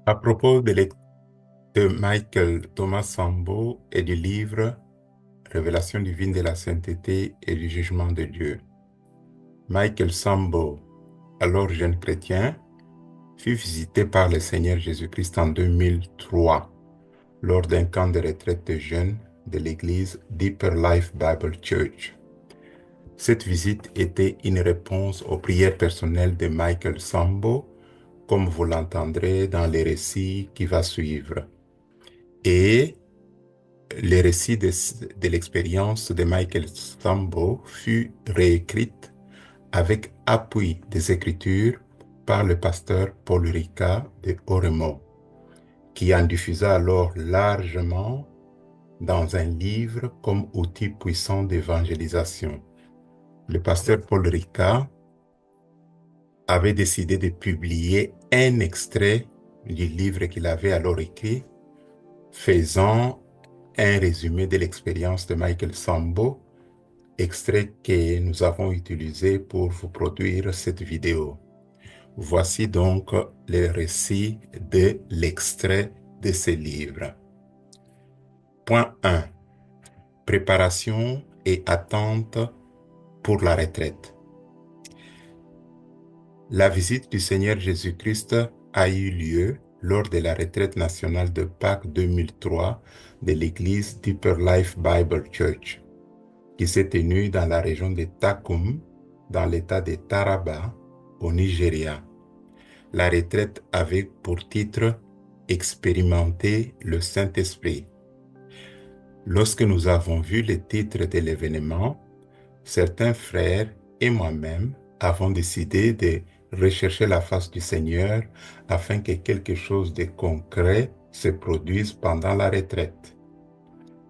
À propos de Michael Thomas Sambo et du livre Révélation divine de la sainteté et du jugement de Dieu. Michael Sambo, alors jeune chrétien, fut visité par le Seigneur Jésus-Christ en 2003 lors d'un camp de retraite de jeunes de l'église Deeper Life Bible Church. Cette visite était une réponse aux prières personnelles de Michael Sambo, comme vous l'entendrez dans les récits qui va suivre. Et le récit de l'expérience de Michael Sambo fut réécrite avec appui des Écritures par le pasteur Paul Rica de Oremo, qui en diffusa alors largement dans un livre comme outil puissant d'évangélisation. Le pasteur Paul Rica avait décidé de publier un extrait du livre qu'il avait alors écrit, faisant un résumé de l'expérience de Michael Sambo, extrait que nous avons utilisé pour vous produire cette vidéo. Voici donc le récit de l'extrait de ce livre. Point 1. Préparation et attente pour la retraite. La visite du Seigneur Jésus-Christ a eu lieu lors de la retraite nationale de Pâques 2003 de l'église Deeper Life Bible Church, qui s'est tenue dans la région de Takum, dans l'état de Taraba, au Nigeria. La retraite avait pour titre « Expérimenter le Saint-Esprit ». Lorsque nous avons vu le titre de l'événement, certains frères et moi-même avons décidé de rechercher la face du Seigneur afin que quelque chose de concret se produise pendant la retraite.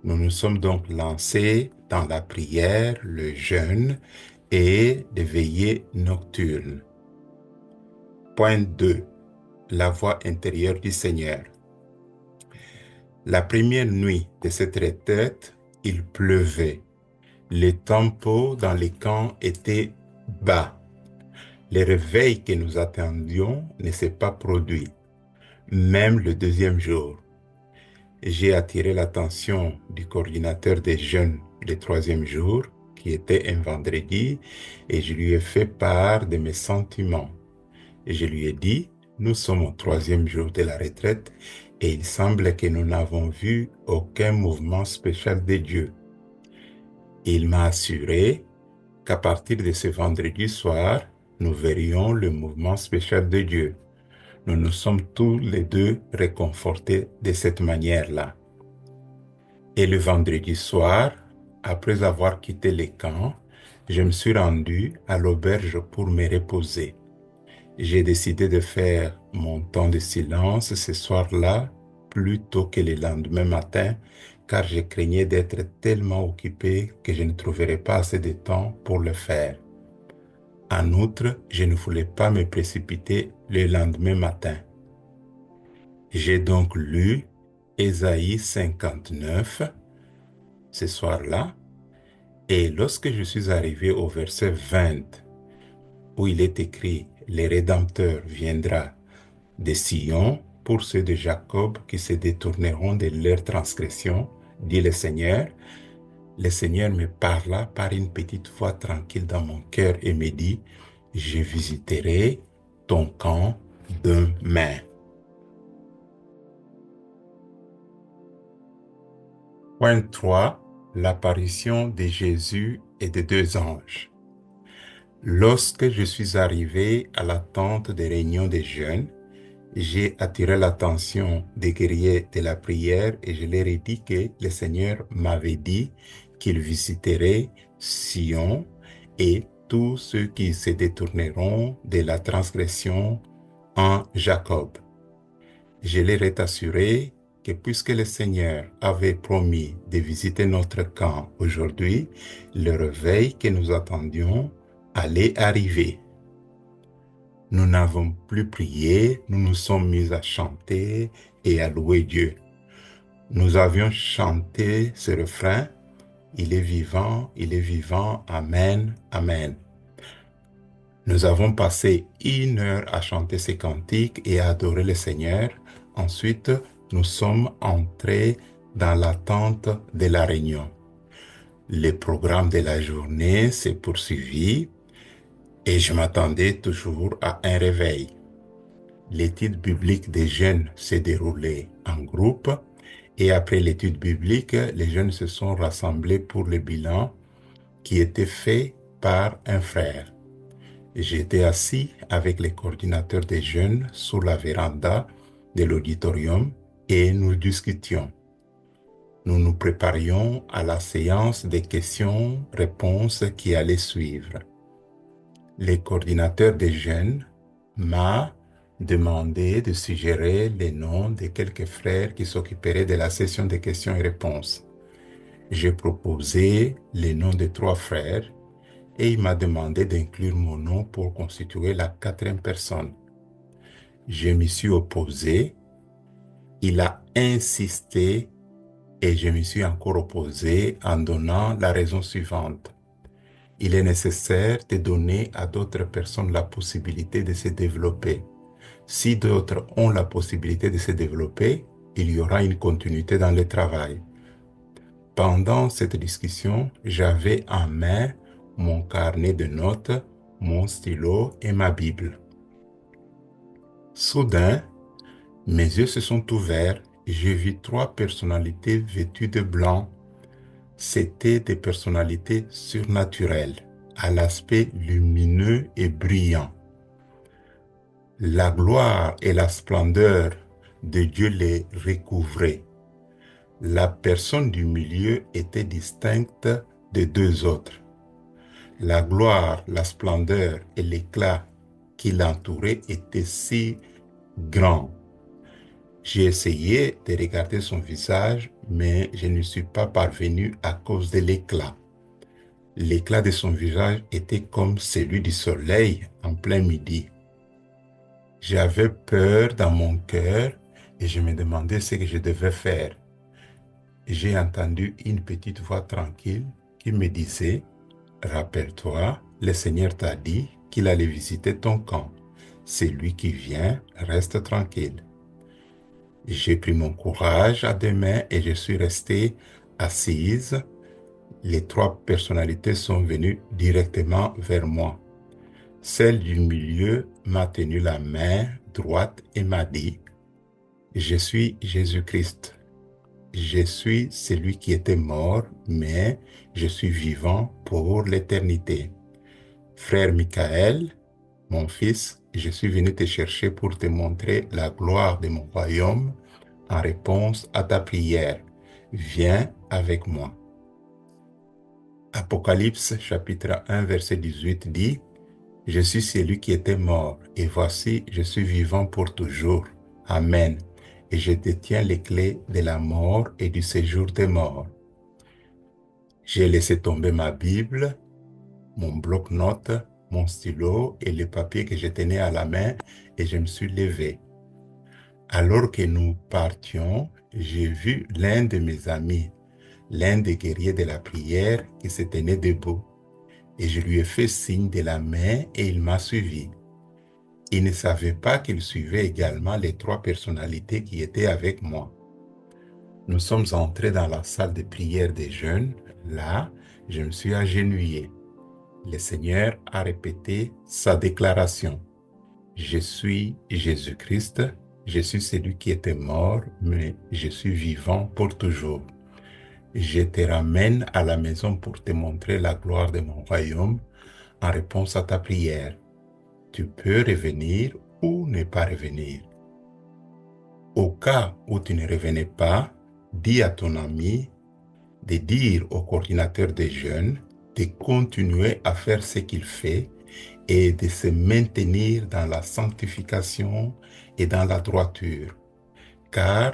Nous nous sommes donc lancés dans la prière, le jeûne et des veillées nocturnes. Point 2. La voix intérieure du Seigneur. La première nuit de cette retraite, il pleuvait. Le tempo dans les camps était bas. Le réveil que nous attendions ne s'est pas produit, même le deuxième jour. J'ai attiré l'attention du coordinateur des jeunes le troisième jour, qui était un vendredi, et je lui ai fait part de mes sentiments. Et je lui ai dit, nous sommes au troisième jour de la retraite, et il semble que nous n'avons vu aucun mouvement spécial de Dieu. Il m'a assuré qu'à partir de ce vendredi soir, nous verrions le mouvement spécial de Dieu. Nous nous sommes tous les deux réconfortés de cette manière-là. Et le vendredi soir, après avoir quitté les camps, je me suis rendu à l'auberge pour me reposer. J'ai décidé de faire mon temps de silence ce soir-là plutôt que le lendemain matin, car je craignais d'être tellement occupé que je ne trouverais pas assez de temps pour le faire. En outre, je ne voulais pas me précipiter le lendemain matin. J'ai donc lu Ésaïe 59 ce soir-là, et lorsque je suis arrivé au verset 20, où il est écrit « Le Rédempteur viendra de Sion pour ceux de Jacob qui se détourneront de leurs transgressions, dit le Seigneur me parla par une petite voix tranquille dans mon cœur et me dit « Je visiterai ton camp demain. » Point 3. L'apparition de Jésus et de deux anges. Lorsque je suis arrivé à la tente de réunion des jeunes, j'ai attiré l'attention des guerriers de la prière et je leur ai dit que le Seigneur m'avait dit qu'il visiterait Sion et tous ceux qui se détourneront de la transgression en Jacob. Je leur ai assuré que puisque le Seigneur avait promis de visiter notre camp aujourd'hui, le réveil que nous attendions allait arriver. Nous n'avons plus prié, nous nous sommes mis à chanter et à louer Dieu. Nous avions chanté ce refrain, « Il est vivant, Amen, Amen ». Nous avons passé 1 heure à chanter ces cantiques et à adorer le Seigneur Ensuite, nous sommes entrés dans l'attente de la réunion. Le programme de la journée s'est poursuivi et je m'attendais toujours à un réveil. L'étude biblique des jeunes s'est déroulée en groupe et après l'étude biblique, les jeunes se sont rassemblés pour le bilan qui était fait par un frère. J'étais assis avec les coordinateurs des jeunes sous la véranda de l'auditorium et nous discutions. Nous nous préparions à la séance des questions-réponses qui allait suivre. Le coordinateur des jeunes m'a demandé de suggérer les noms de quelques frères qui s'occuperaient de la session des questions et réponses. J'ai proposé les noms de 3 frères et il m'a demandé d'inclure mon nom pour constituer la 4e personne. Je m'y suis opposé, il a insisté et je me suis encore opposé en donnant la raison suivante. Il est nécessaire de donner à d'autres personnes la possibilité de se développer. Si d'autres ont la possibilité de se développer, il y aura une continuité dans le travail. Pendant cette discussion, j'avais en main mon carnet de notes, mon stylo et ma Bible. Soudain, mes yeux se sont ouverts et j'ai vu 3 personnalités vêtues de blanc. C'étaient des personnalités surnaturelles, à l'aspect lumineux et brillant. La gloire et la splendeur de Dieu les recouvraient. La personne du milieu était distincte des 2 autres. La gloire, la splendeur et l'éclat qui l'entouraient étaient si grands. J'ai essayé de regarder son visage, mais je ne suis pas parvenu à cause de l'éclat. L'éclat de son visage était comme celui du soleil en plein midi. J'avais peur dans mon cœur et je me demandais ce que je devais faire. J'ai entendu une petite voix tranquille qui me disait: rappelle-toi, le Seigneur t'a dit qu'il allait visiter ton camp. C'est lui qui vient, reste tranquille. J'ai pris mon courage à 2 mains et je suis resté assise. Les 3 personnalités sont venues directement vers moi. Celle du milieu m'a tenu la main droite et m'a dit: je suis Jésus-Christ. Je suis celui qui était mort, mais je suis vivant pour l'éternité. Frère Michael, mon fils, je suis venu te chercher pour te montrer la gloire de mon royaume en réponse à ta prière. Viens avec moi. Apocalypse chapitre 1 verset 18 dit: je suis celui qui était mort, et voici, je suis vivant pour toujours. Amen. Et je détiens les clés de la mort et du séjour des morts. J'ai laissé tomber ma Bible, mon bloc-notes, mon stylo et le papier que je tenais à la main et je me suis levé. Alors que nous partions, j'ai vu l'un de mes amis, l'un des guerriers de la prière qui se tenait debout. Et je lui ai fait signe de la main et il m'a suivi. Il ne savait pas qu'il suivait également les 3 personnalités qui étaient avec moi. Nous sommes entrés dans la salle de prière des jeunes. Là, je me suis agenouillé. Le Seigneur a répété sa déclaration. Je suis Jésus-Christ, je suis celui qui était mort, mais je suis vivant pour toujours. Je te ramène à la maison pour te montrer la gloire de mon royaume en réponse à ta prière. Tu peux revenir ou ne pas revenir. Au cas où tu ne revenais pas, dis à ton ami de dire au coordinateur des jeunes de continuer à faire ce qu'il fait et de se maintenir dans la sanctification et dans la droiture, car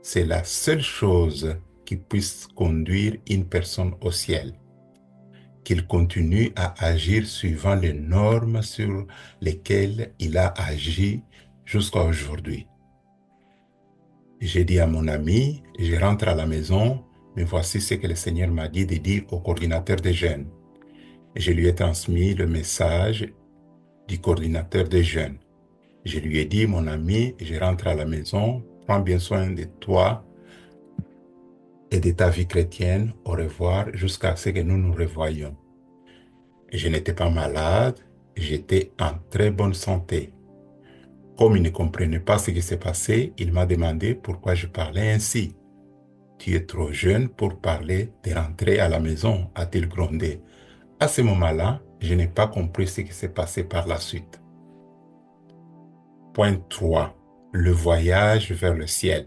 c'est la seule chose qui puisse conduire une personne au ciel. Qu'il continue à agir suivant les normes sur lesquelles il a agi jusqu'à aujourd'hui. J'ai dit à mon ami, je rentre à la maison, mais voici ce que le Seigneur m'a dit de dire au coordinateur des jeunes. Je lui ai transmis le message du coordinateur des jeunes. Je lui ai dit, mon ami, je rentre à la maison, prends bien soin de toi et de ta vie chrétienne. Au revoir jusqu'à ce que nous nous revoyions. Je n'étais pas malade, j'étais en très bonne santé. Comme il ne comprenait pas ce qui s'est passé, il m'a demandé pourquoi je parlais ainsi. Tu es trop jeune pour parler de rentrer à la maison, a-t-il grondé. À ce moment-là, je n'ai pas compris ce qui s'est passé par la suite. Point 3. Le voyage vers le ciel.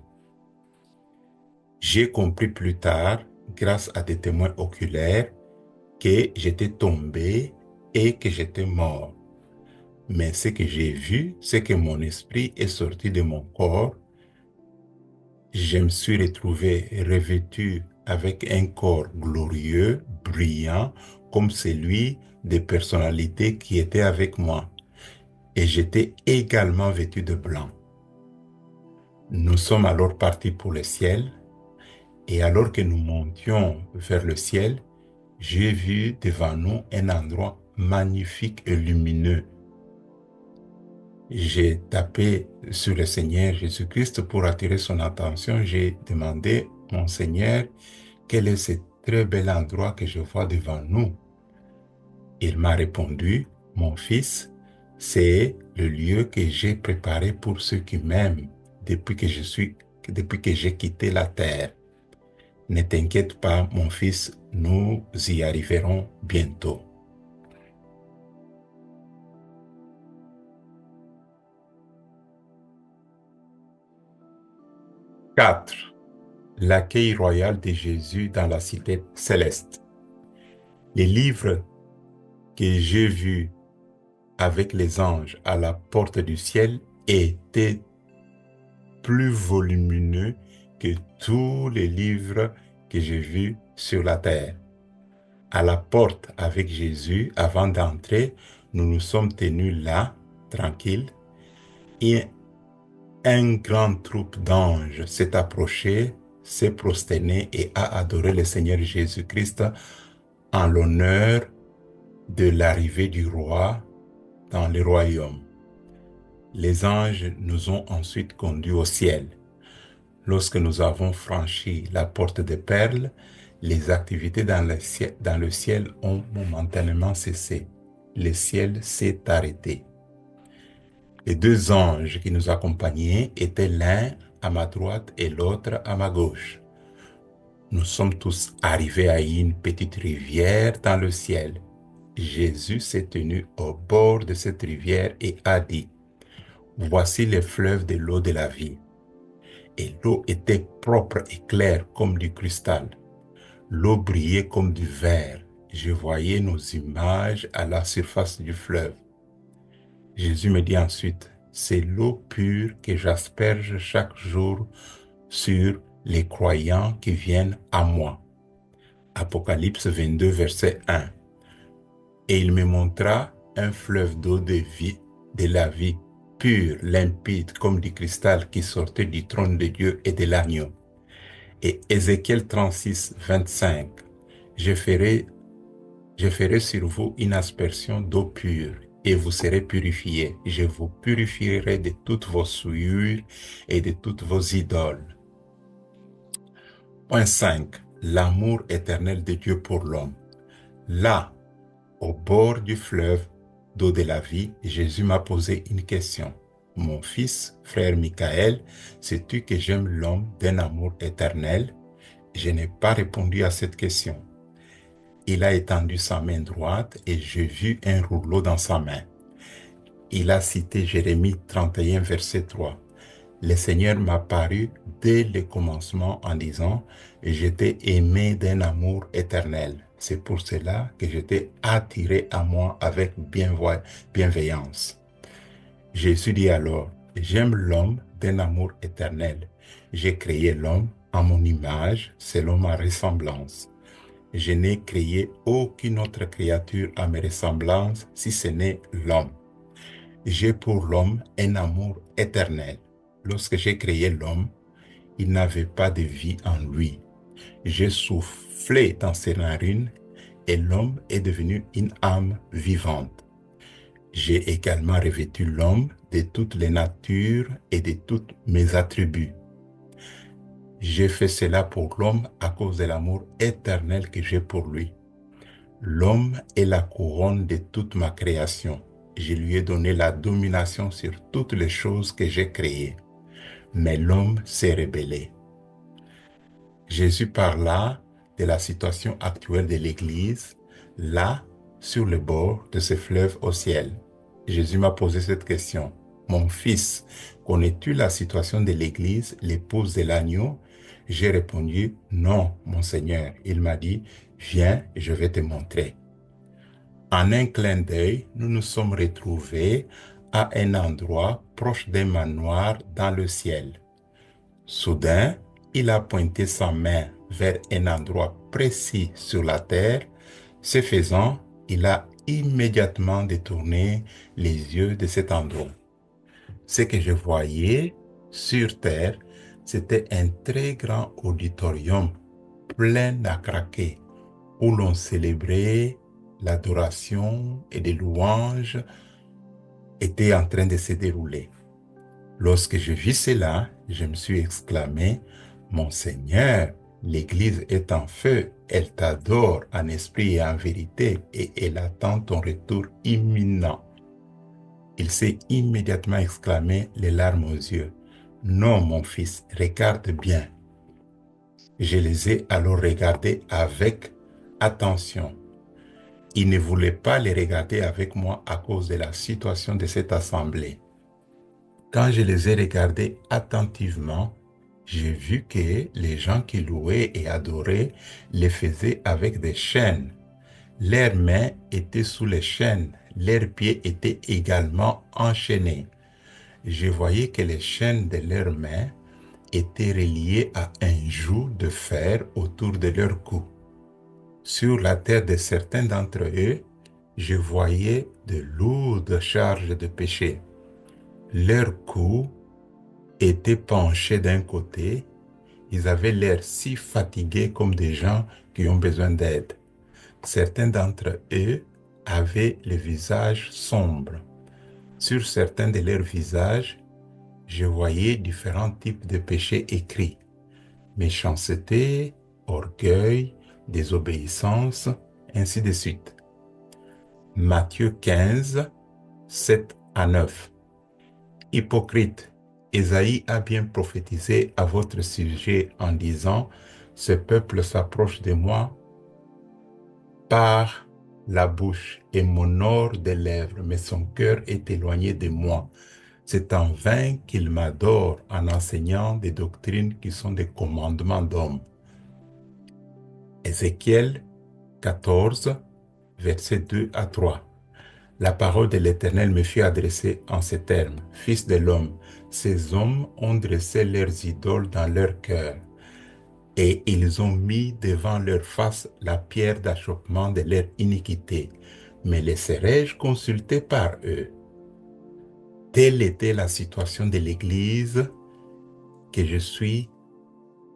J'ai compris plus tard, grâce à des témoins oculaires, que j'étais tombé et que j'étais mort. Mais ce que j'ai vu, c'est que mon esprit est sorti de mon corps. Je me suis retrouvé revêtu avec un corps glorieux, brillant, comme celui des personnalités qui étaient avec moi. Et j'étais également vêtu de blanc. Nous sommes alors partis pour le ciel, et alors que nous montions vers le ciel, j'ai vu devant nous un endroit magnifique et lumineux. J'ai tapé sur le Seigneur Jésus-Christ pour attirer son attention. J'ai demandé, mon Seigneur, quel est ce très bel endroit que je vois devant nous? Il m'a répondu, mon fils, c'est le lieu que j'ai préparé pour ceux qui m'aiment depuis que j'ai quitté la terre. Ne t'inquiète pas, mon fils, nous y arriverons bientôt. « 4. L'accueil royal de Jésus dans la cité céleste. Les livres que j'ai vus avec les anges à la porte du ciel étaient plus volumineux que tous les livres que j'ai vus sur la terre. À la porte avec Jésus, avant d'entrer, nous nous sommes tenus là, tranquilles, et un grand troupe d'anges s'est approché, s'est prosterné et a adoré le Seigneur Jésus-Christ en l'honneur de l'arrivée du roi dans le royaume. Les anges nous ont ensuite conduits au ciel. Lorsque nous avons franchi la porte des perles, les activités dans le ciel ont momentanément cessé. Le ciel s'est arrêté. Les deux anges qui nous accompagnaient étaient l'un à ma droite et l'autre à ma gauche. Nous sommes tous arrivés à une petite rivière dans le ciel. Jésus s'est tenu au bord de cette rivière et a dit, « Voici les fleuves de l'eau de la vie. » Et l'eau était propre et claire comme du cristal. L'eau brillait comme du verre. Je voyais nos images à la surface du fleuve. Jésus me dit ensuite, c'est l'eau pure que j'asperge chaque jour sur les croyants qui viennent à moi. Apocalypse 22, verset 1. Et il me montra un fleuve d'eau de vie, de la vie, pure, limpide, comme du cristal qui sortait du trône de Dieu et de l'agneau. Et Ézéchiel 36, 25. Je ferai sur vous une aspersion d'eau pure et vous serez purifiés. Je vous purifierai de toutes vos souillures et de toutes vos idoles. Point 5. L'amour éternel de Dieu pour l'homme. Là, au bord du fleuve d'eau de la vie, Jésus m'a posé une question. Mon fils, frère Michael, sais-tu que j'aime l'homme d'un amour éternel? Je n'ai pas répondu à cette question. Il a étendu sa main droite et j'ai vu un rouleau dans sa main. Il a cité Jérémie 31, verset 3. Le Seigneur m'a paru dès le commencement en disant « J'étais aimé d'un amour éternel. C'est pour cela que j'étais attiré à moi avec bienveillance. » Jésus dit alors « J'aime l'homme d'un amour éternel. J'ai créé l'homme en mon image, selon ma ressemblance. Je n'ai créé aucune autre créature à mes ressemblances si ce n'est l'homme. J'ai pour l'homme un amour éternel. Lorsque j'ai créé l'homme, il n'avait pas de vie en lui. J'ai soufflé dans ses narines et l'homme est devenu une âme vivante. J'ai également revêtu l'homme de toutes les natures et de tous mes attributs. J'ai fait cela pour l'homme à cause de l'amour éternel que j'ai pour lui. L'homme est la couronne de toute ma création. Je lui ai donné la domination sur toutes les choses que j'ai créées. Mais l'homme s'est rebellé. Jésus parla de la situation actuelle de l'Église, là, sur le bord de ce fleuve au ciel. Jésus m'a posé cette question. Mon fils, connais-tu la situation de l'Église, l'épouse de l'agneau? J'ai répondu, non, mon Seigneur. Il m'a dit, viens, je vais te montrer. En un clin d'œil, nous nous sommes retrouvés à un endroit proche d'un manoir dans le ciel. Soudain, il a pointé sa main vers un endroit précis sur la terre. Ce faisant, il a immédiatement détourné les yeux de cet endroit. Ce que je voyais sur terre, c'était un très grand auditorium plein à craquer où l'on célébrait l'adoration et des louanges étaient en train de se dérouler. Lorsque je vis cela, je me suis exclamé, mon Seigneur, l'Église est en feu, elle t'adore en esprit et en vérité et elle attend ton retour imminent. Il s'est immédiatement exclamé, les larmes aux yeux. Non, mon fils, regarde bien. Je les ai alors regardés avec attention. Il ne voulait pas les regarder avec moi à cause de la situation de cette assemblée. Quand je les ai regardés attentivement, j'ai vu que les gens qui louaient et adoraient les faisaient avec des chaînes. Leurs mains étaient sous les chaînes, leurs pieds étaient également enchaînés. Je voyais que les chaînes de leurs mains étaient reliées à un joug de fer autour de leur cou. Sur la tête de certains d'entre eux, je voyais de lourdes charges de péché. Leur cou était penché d'un côté. Ils avaient l'air si fatigués comme des gens qui ont besoin d'aide. Certains d'entre eux avaient le visage sombre. Sur certains de leurs visages, je voyais différents types de péchés écrits. Méchanceté, orgueil, désobéissance, ainsi de suite. Matthieu 15, 7 à 9. Hypocrite, Ésaïe a bien prophétisé à votre sujet en disant, ce peuple s'approche de moi par la bouche et m'honore des lèvres, mais son cœur est éloigné de moi. C'est en vain qu'il m'adore en enseignant des doctrines qui sont des commandements d'hommes. Ézéchiel 14, versets 2 à 3. La parole de l'Éternel me fut adressée en ces termes. Fils de l'homme, ces hommes ont dressé leurs idoles dans leur cœur, et ils ont mis devant leur face la pierre d'achoppement de leur iniquité. Mais les serais-je consulté par eux? Telle était la situation de l'Église que je suis,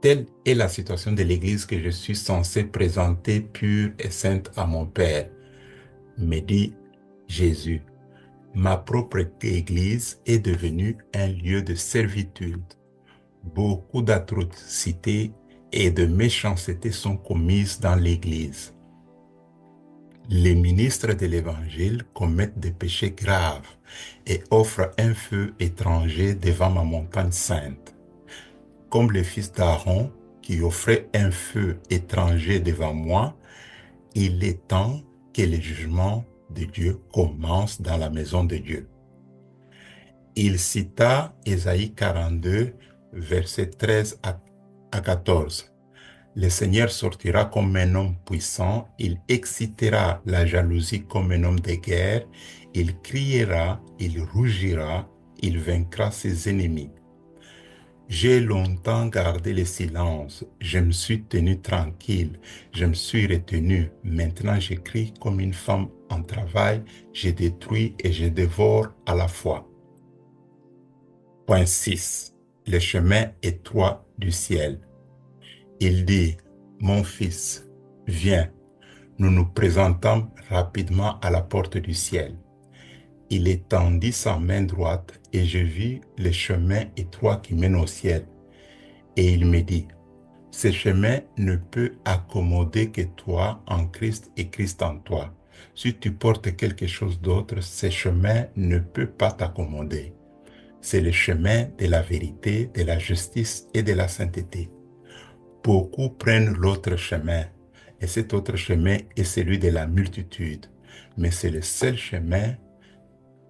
telle est la situation de l'Église que je suis censé présenter pure et sainte à mon Père, me dit Jésus. Ma propre Église est devenue un lieu de servitude. Beaucoup d'atrocités et de méchanceté sont commises dans l'Église. Les ministres de l'Évangile commettent des péchés graves et offrent un feu étranger devant ma montagne sainte. Comme le fils d'Aaron qui offrait un feu étranger devant moi, il est temps que le jugement de Dieu commence dans la maison de Dieu. Il cita Ésaïe 42, versets 13 à 14. Le Seigneur sortira comme un homme puissant, il excitera la jalousie comme un homme de guerre, il criera, il rougira, il vaincra ses ennemis. J'ai longtemps gardé le silence, je me suis tenu tranquille, je me suis retenu. Maintenant j'écris comme une femme en travail, je détruis et je dévore à la fois. Point 6. Le chemin étroit du ciel. Il dit, mon fils, viens, nous nous présentons rapidement à la porte du ciel. Il étendit sa main droite et je vis le chemin étroit qui mène au ciel. Et il me dit, Ce chemin ne peut accommoder que toi en Christ et Christ en toi. Si tu portes quelque chose d'autre, ce chemin ne peut pas t'accommoder. C'est le chemin de la vérité, de la justice et de la sainteté. Beaucoup prennent l'autre chemin, et cet autre chemin est celui de la multitude. Mais c'est le seul chemin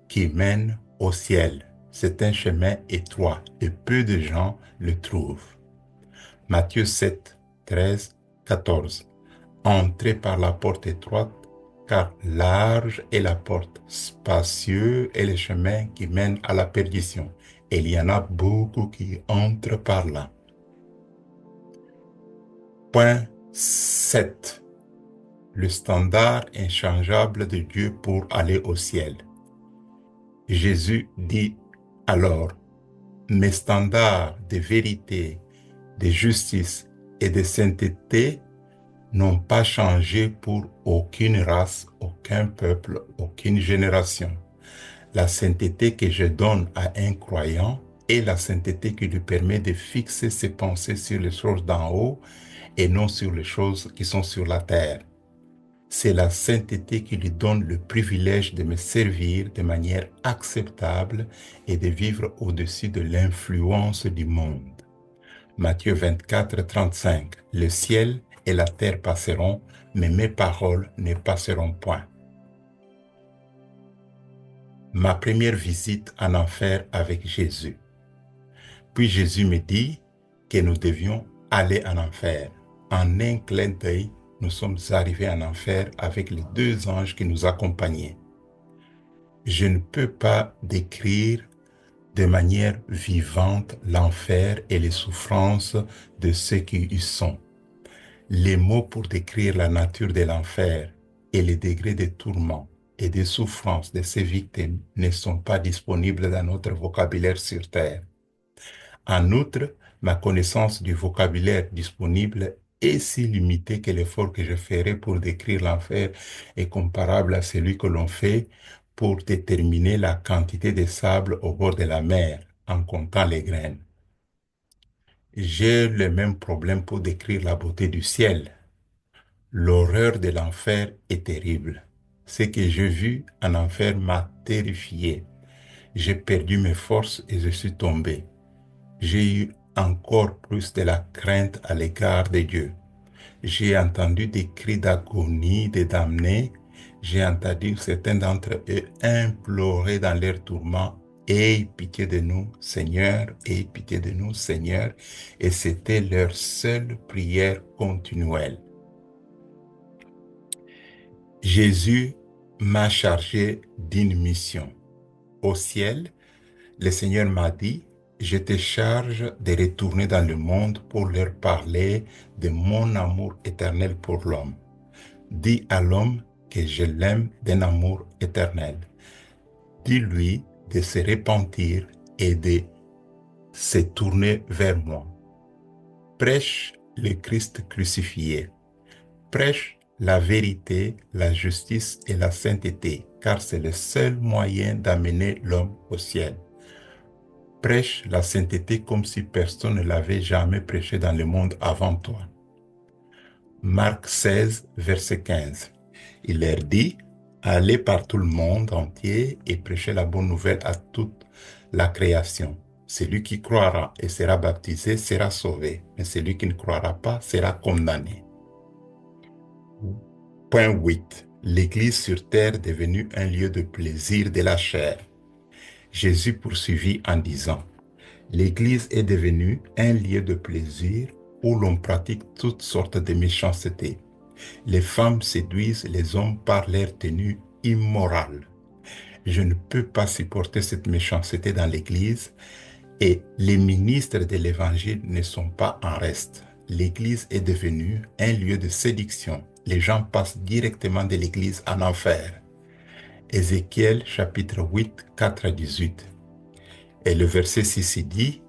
qui mène au ciel. C'est un chemin étroit et peu de gens le trouvent. Matthieu 7, 13, 14. Entrez par la porte étroite, car large est la porte, spacieux est le chemin qui mène à la perdition. Et il y en a beaucoup qui entrent par là. Point 7. Le standard inchangeable de Dieu pour aller au ciel. Jésus dit alors, mes standards de vérité, de justice et de sainteté n'ont pas changé pour aucune race, aucun peuple, aucune génération. La sainteté que je donne à un croyant est la sainteté qui lui permet de fixer ses pensées sur les choses d'en haut et non sur les choses qui sont sur la terre. C'est la sainteté qui lui donne le privilège de me servir de manière acceptable et de vivre au-dessus de l'influence du monde. Matthieu 24, 35. Le ciel et la terre passeront, mais mes paroles ne passeront point. Ma première visite en enfer avec Jésus. Puis Jésus me dit que nous devions aller en enfer. En un clin d'œil, nous sommes arrivés en enfer avec les deux anges qui nous accompagnaient. Je ne peux pas décrire de manière vivante l'enfer et les souffrances de ceux qui y sont. Les mots pour décrire la nature de l'enfer et les degrés de tourment et de souffrance de ces victimes ne sont pas disponibles dans notre vocabulaire sur terre. En outre, ma connaissance du vocabulaire disponible est si limitée que l'effort que je ferai pour décrire l'enfer est comparable à celui que l'on fait pour déterminer la quantité de sable au bord de la mer en comptant les graines. J'ai le même problème pour décrire la beauté du ciel. L'horreur de l'enfer est terrible. Ce que j'ai vu en enfer m'a terrifié. J'ai perdu mes forces et je suis tombé. J'ai eu encore plus de la crainte à l'égard de Dieu. J'ai entendu des cris d'agonie des damnés. J'ai entendu certains d'entre eux implorer dans leur tourment, « Aie pitié de nous, Seigneur, aie pitié de nous, Seigneur. » Et c'était leur seule prière continuelle. Jésus m'a chargé d'une mission. Au ciel, le Seigneur m'a dit, je te charge de retourner dans le monde pour leur parler de mon amour éternel pour l'homme. Dis à l'homme que je l'aime d'un amour éternel. Dis-lui de se repentir et de se tourner vers moi. Prêche le Christ crucifié. Prêche la vérité, la justice et la sainteté, car c'est le seul moyen d'amener l'homme au ciel. Prêche la sainteté comme si personne ne l'avait jamais prêché dans le monde avant toi. Marc 16, verset 15. Il leur dit, allez par tout le monde entier et prêchez la bonne nouvelle à toute la création. Celui qui croira et sera baptisé sera sauvé, mais celui qui ne croira pas sera condamné. Point 8. L'Église sur terre est devenue un lieu de plaisir de la chair. Jésus poursuivit en disant, l'Église est devenue un lieu de plaisir où l'on pratique toutes sortes de méchanceté. Les femmes séduisent les hommes par leur tenue immorale. Je ne peux pas supporter cette méchanceté dans l'Église et les ministres de l'Évangile ne sont pas en reste. L'Église est devenue un lieu de séduction. Les gens passent directement de l'Église en enfer. Ézéchiel chapitre 8, 4 à 18. Et le verset 6 dit,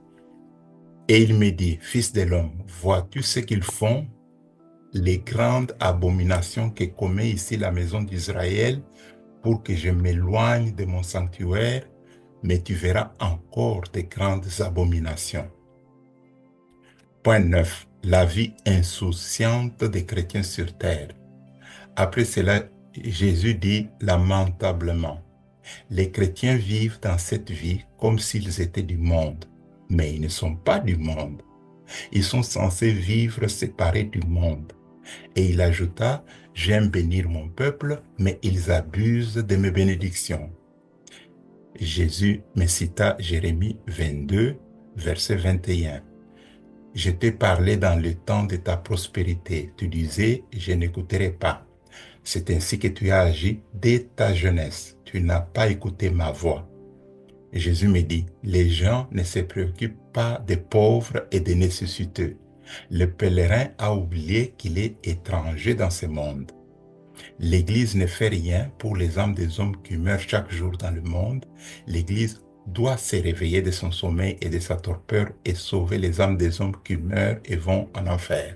« Et il me dit, fils de l'homme, vois-tu ce qu'ils font, les grandes abominations que commet ici la maison d'Israël pour que je m'éloigne de mon sanctuaire, mais tu verras encore de grandes abominations. » Point 9. la vie insouciante des chrétiens sur terre. Après cela, Jésus dit lamentablement, les chrétiens vivent dans cette vie comme s'ils étaient du monde, mais ils ne sont pas du monde. Ils sont censés vivre séparés du monde. Et il ajouta, j'aime bénir mon peuple, mais ils abusent de mes bénédictions. Jésus me cita Jérémie 22, verset 21. Je t'ai parlé dans le temps de ta prospérité. Tu disais, je n'écouterai pas. C'est ainsi que tu as agi dès ta jeunesse. Tu n'as pas écouté ma voix. Jésus me dit, les gens ne se préoccupent pas des pauvres et des nécessiteux. Le pèlerin a oublié qu'il est étranger dans ce monde. L'Église ne fait rien pour les âmes des hommes qui meurent chaque jour dans le monde. L'Église doit se réveiller de son sommeil et de sa torpeur et sauver les âmes des hommes qui meurent et vont en enfer.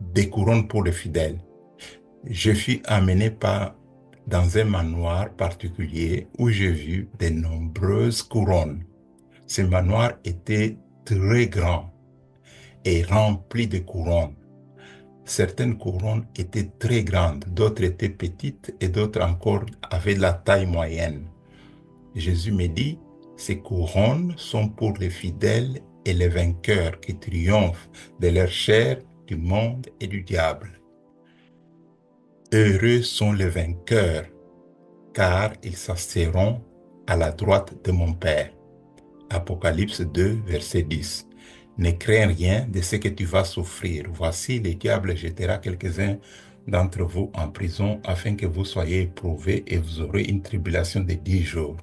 Des couronnes pour les fidèles. Je fus amené dans un manoir particulier où j'ai vu de nombreuses couronnes. Ce manoir était très grand et rempli de couronnes. Certaines couronnes étaient très grandes, d'autres étaient petites et d'autres encore avaient la taille moyenne. Jésus me dit, ces couronnes sont pour les fidèles et les vainqueurs qui triomphent de leur chair, du monde et du diable. Heureux sont les vainqueurs, car ils s'asseront à la droite de mon Père. Apocalypse 2, verset 10. Ne crains rien de ce que tu vas souffrir. Voici, le diable jettera quelques-uns d'entre vous en prison afin que vous soyez éprouvés et vous aurez une tribulation de 10 jours.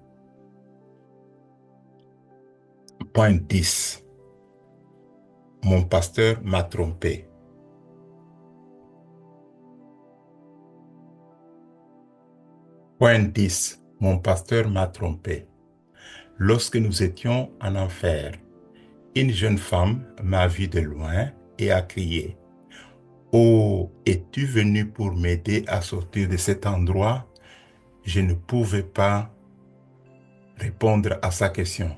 Point 10. Mon pasteur m'a trompé. Point 10. Mon pasteur m'a trompé. Lorsque nous étions en enfer, une jeune femme m'a vu de loin et a crié, « Oh, es-tu venu pour m'aider à sortir de cet endroit ?» Je ne pouvais pas répondre à sa question.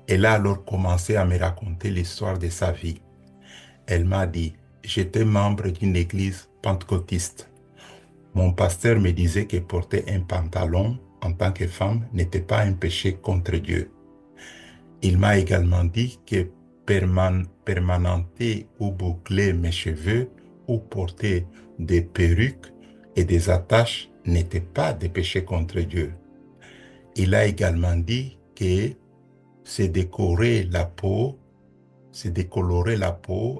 Elle a alors commencé à me raconter l'histoire de sa vie. Elle m'a dit, « J'étais membre d'une église pentecôtiste. Mon pasteur me disait que porter un pantalon en tant que femme n'était pas un péché contre Dieu. Il m'a également dit que permanenter ou boucler mes cheveux ou porter des perruques et des attaches n'était pas des péchés contre Dieu. Il a également dit que se décolorer la peau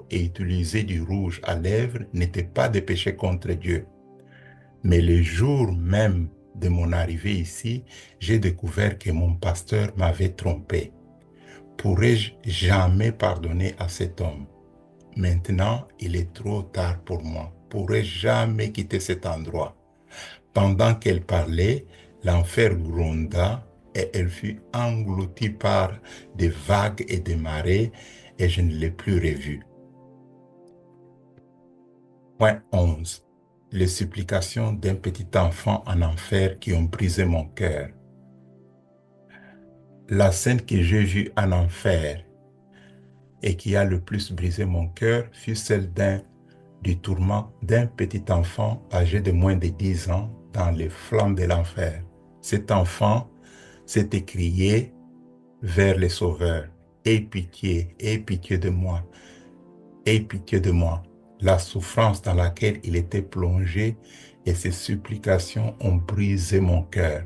et utiliser du rouge à lèvres n'était pas des péchés contre Dieu. Mais le jour même de mon arrivée ici, j'ai découvert que mon pasteur m'avait trompé. Pourrais-je jamais pardonner à cet homme? Maintenant, il est trop tard pour moi. Pourrais-je jamais quitter cet endroit? Pendant qu'elle parlait, l'enfer gronda et elle fut engloutie par des vagues et des marées et je ne l'ai plus revue. Point 11. Les supplications d'un petit enfant en enfer qui ont brisé mon cœur. La scène que j'ai vue en enfer et qui a le plus brisé mon cœur fut celle du tourment d'un petit enfant âgé de moins de 10 ans dans les flammes de l'enfer. Cet enfant s'est écrié vers les sauveurs, « Aie pitié de moi, aie pitié de moi ». La souffrance dans laquelle il était plongé et ses supplications ont brisé mon cœur.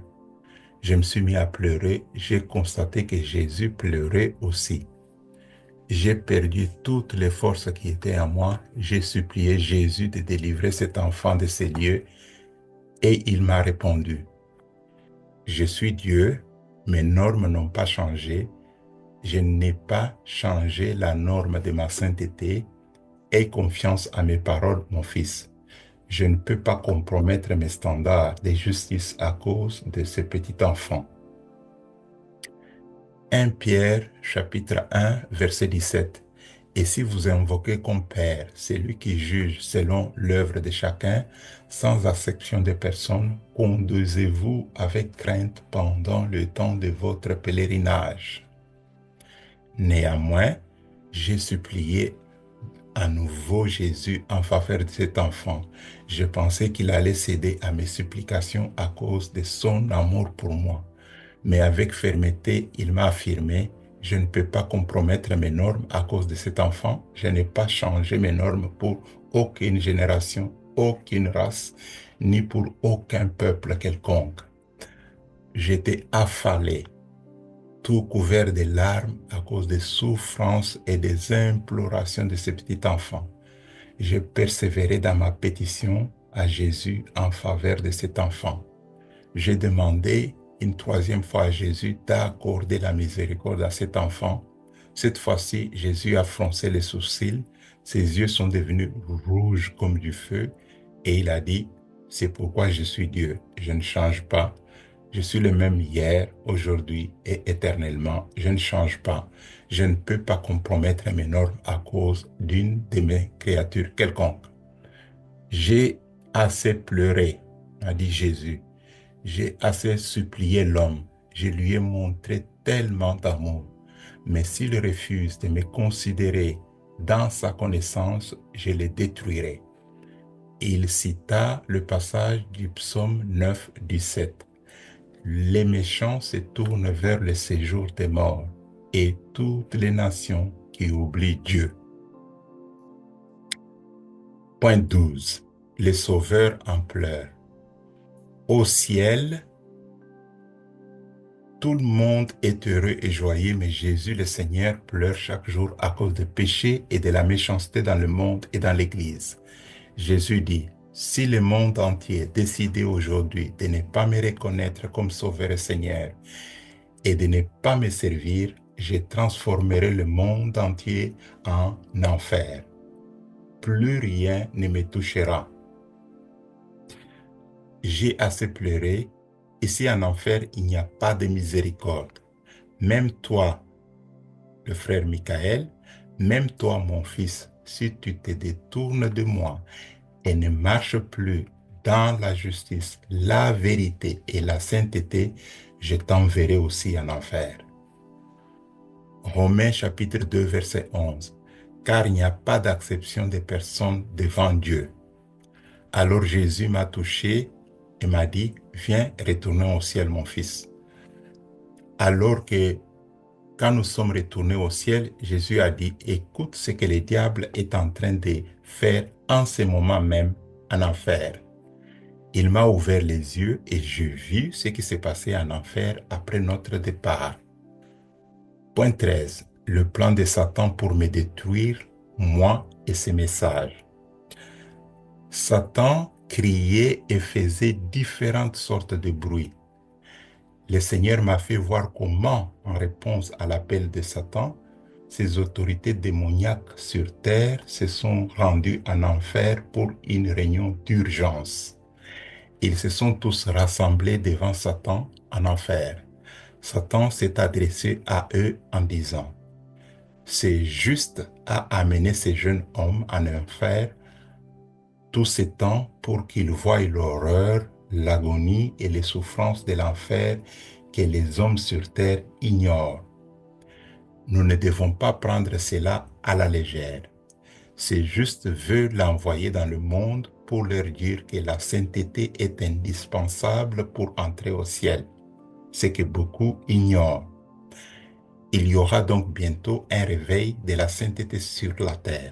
Je me suis mis à pleurer, j'ai constaté que Jésus pleurait aussi. J'ai perdu toutes les forces qui étaient en moi. J'ai supplié Jésus de délivrer cet enfant de ces lieux et il m'a répondu, « Je suis Dieu, mes normes n'ont pas changé. Je n'ai pas changé la norme de ma sainteté. Aie confiance à mes paroles, mon fils. Je ne peux pas compromettre mes standards de justice à cause de ce petit enfant. » 1 Pierre, chapitre 1, verset 17. « Et si vous invoquez comme Père celui qui juge selon l'œuvre de chacun, sans acception de personne, conduisez-vous avec crainte pendant le temps de votre pèlerinage. Néanmoins, J'ai supplié à nouveau Jésus en faveur de cet enfant. Je pensais qu'il allait céder à mes supplications à cause de son amour pour moi. Mais avec fermeté, il m'a affirmé, je ne peux pas compromettre mes normes à cause de cet enfant. Je n'ai pas changé mes normes pour aucune génération, aucune race, ni pour aucun peuple quelconque. J'étais affalé, tout couvert de larmes à cause des souffrances et des implorations de ce petit enfant. Je persévérais dans ma pétition à Jésus en faveur de cet enfant. J'ai demandé une troisième fois à Jésus d'accorder la miséricorde à cet enfant. Cette fois-ci, Jésus a froncé les sourcils, ses yeux sont devenus rouges comme du feu et il a dit, c'est pourquoi je suis Dieu, je ne change pas. Je suis le même hier, aujourd'hui et éternellement. Je ne change pas. Je ne peux pas compromettre mes normes à cause d'une de mes créatures quelconque. J'ai assez pleuré, a dit Jésus. J'ai assez supplié l'homme. Je lui ai montré tellement d'amour. Mais s'il refuse de me considérer dans sa connaissance, je le détruirai. Il cita le passage du psaume 9, 17. Les méchants se tournent vers le séjour des morts et toutes les nations qui oublient Dieu. Point 12. Les sauveurs en pleurs. Au ciel, tout le monde est heureux et joyeux, mais Jésus le Seigneur pleure chaque jour à cause des péchés et de la méchanceté dans le monde et dans l'Église. Jésus dit, si le monde entier décidait aujourd'hui de ne pas me reconnaître comme Sauveur et Seigneur et de ne pas me servir, je transformerai le monde entier en enfer. Plus rien ne me touchera. J'ai assez pleuré. Ici en enfer, il n'y a pas de miséricorde. Même toi, le frère Michael, même toi, mon fils, si tu te détournes de moi et ne marches plus dans la justice, la vérité et la sainteté, je t'enverrai aussi en enfer. Romains chapitre 2, verset 11. Car il n'y a pas d'acception des personnes devant Dieu. Alors Jésus m'a touché et m'a dit, viens, retournons au ciel, mon fils. Alors que quand nous sommes retournés au ciel, Jésus a dit, écoute ce que le diable est en train de faire en ce moment même en enfer. Il m'a ouvert les yeux et j'ai vu ce qui s'est passé en enfer après notre départ. Point 13. Le plan de Satan pour me détruire, moi et ses messages. Satan criait et faisait différentes sortes de bruits. Le Seigneur m'a fait voir comment, en réponse à l'appel de Satan, ces autorités démoniaques sur terre se sont rendues en enfer pour une réunion d'urgence. Ils se sont tous rassemblés devant Satan en enfer. Satan s'est adressé à eux en disant, « C'est juste à amener ces jeunes hommes en enfer tout ce temps pour qu'ils voient l'horreur, l'agonie et les souffrances de l'enfer que les hommes sur terre ignorent. Nous ne devons pas prendre cela à la légère. C'est juste veut l'envoyer dans le monde pour leur dire que la sainteté est indispensable pour entrer au ciel, ce que beaucoup ignorent. Il y aura donc bientôt un réveil de la sainteté sur la terre.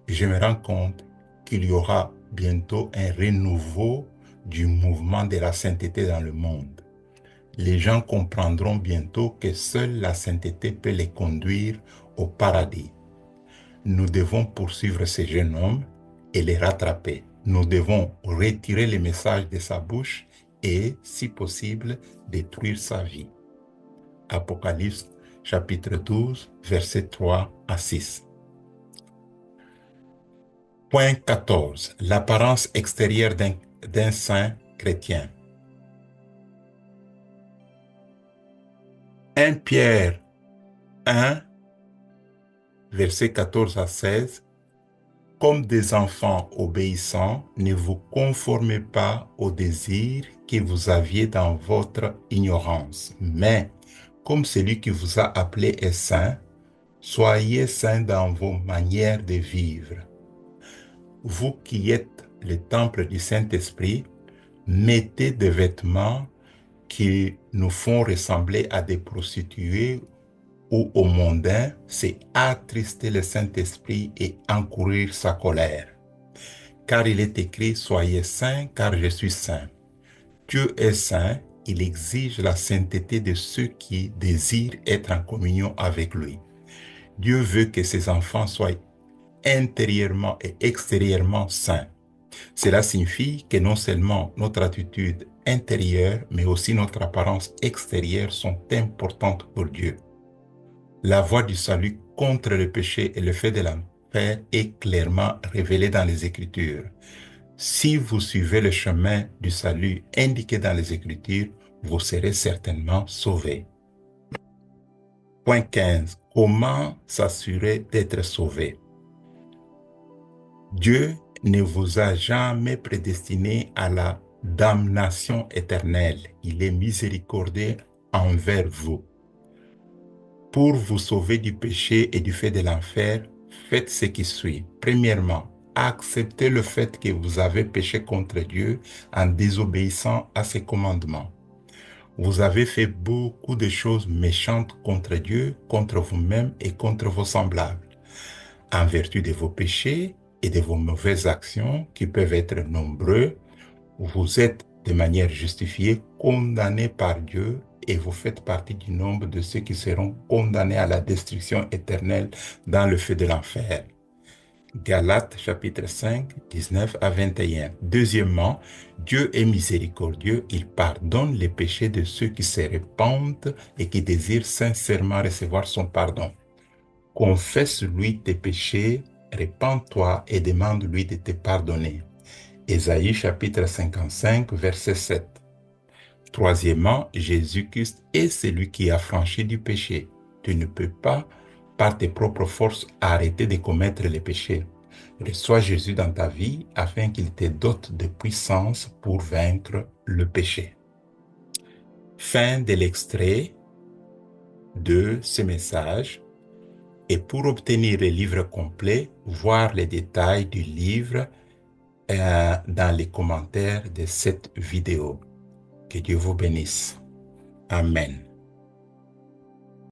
Je me rends compte qu'il y aura bientôt un renouveau du mouvement de la sainteté dans le monde. Les gens comprendront bientôt que seule la sainteté peut les conduire au paradis. Nous devons poursuivre ces jeunes hommes et les rattraper. Nous devons retirer les messages de sa bouche et, si possible, détruire sa vie. Apocalypse chapitre 12, versets 3 à 6. Point 14. L'apparence extérieure d'un saint chrétien. 1 Pierre 1, versets 14 à 16. Comme des enfants obéissants, ne vous conformez pas aux désirs que vous aviez dans votre ignorance, mais comme celui qui vous a appelé est saint, Soyez saints dans vos manières de vivre. Vous qui êtes le temple du Saint-Esprit, mettez des vêtements qui nous font ressembler à des prostituées ou aux mondains, c'est attrister le Saint-Esprit et encourir sa colère. Car il est écrit, soyez saints, car je suis saint. Dieu est saint, il exige la sainteté de ceux qui désirent être en communion avec lui. Dieu veut que ses enfants soient intérieurement et extérieurement saints. Cela signifie que non seulement notre attitude intérieure, mais aussi notre apparence extérieure sont importantes pour Dieu. La voie du salut contre le péché et le fait de l'enfer est clairement révélée dans les Écritures. Si vous suivez le chemin du salut indiqué dans les Écritures, vous serez certainement sauvés. Point 15. Comment s'assurer d'être sauvé? Dieu ne vous a jamais prédestiné à la damnation éternelle. Il est miséricordieux envers vous. Pour vous sauver du péché et du fait de l'enfer, faites ce qui suit. Premièrement, acceptez le fait que vous avez péché contre Dieu en désobéissant à ses commandements. Vous avez fait beaucoup de choses méchantes contre Dieu, contre vous-même et contre vos semblables. En vertu de vos péchés et de vos mauvaises actions qui peuvent être nombreux, vous êtes de manière justifiée condamnés par Dieu et vous faites partie du nombre de ceux qui seront condamnés à la destruction éternelle dans le feu de l'enfer. Galates chapitre 5, 19 à 21. Deuxièmement, Dieu est miséricordieux, il pardonne les péchés de ceux qui se répandent et qui désirent sincèrement recevoir son pardon. Confesse-lui tes péchés, répands-toi et demande-lui de te pardonner. Ésaïe chapitre 55, verset 7. Troisièmement, Jésus-Christ est celui qui a franchi du péché. Tu ne peux pas, par tes propres forces, arrêter de commettre les péchés. Reçois Jésus dans ta vie afin qu'il te dote de puissance pour vaincre le péché. Fin de l'extrait de ce message. Et pour obtenir le livre complet, voir les détails du livre dans les commentaires de cette vidéo. Que Dieu vous bénisse. Amen.